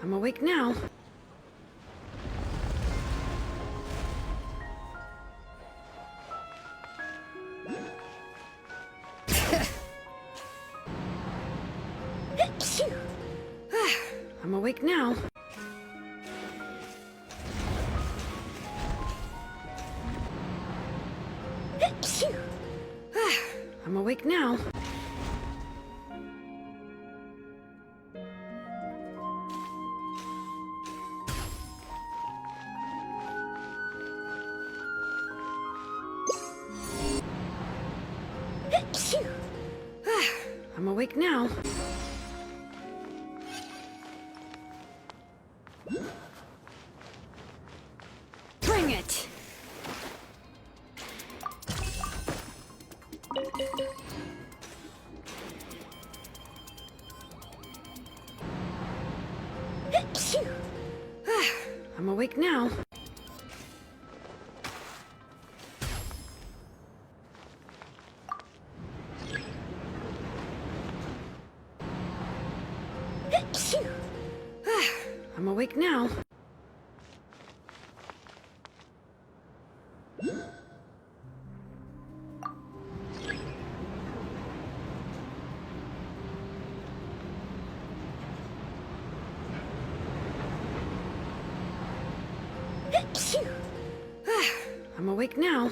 I'm awake now. I'm awake now. I'm awake now. I'm awake now. Bring it! I'm awake now. I'm awake now. I'm awake now.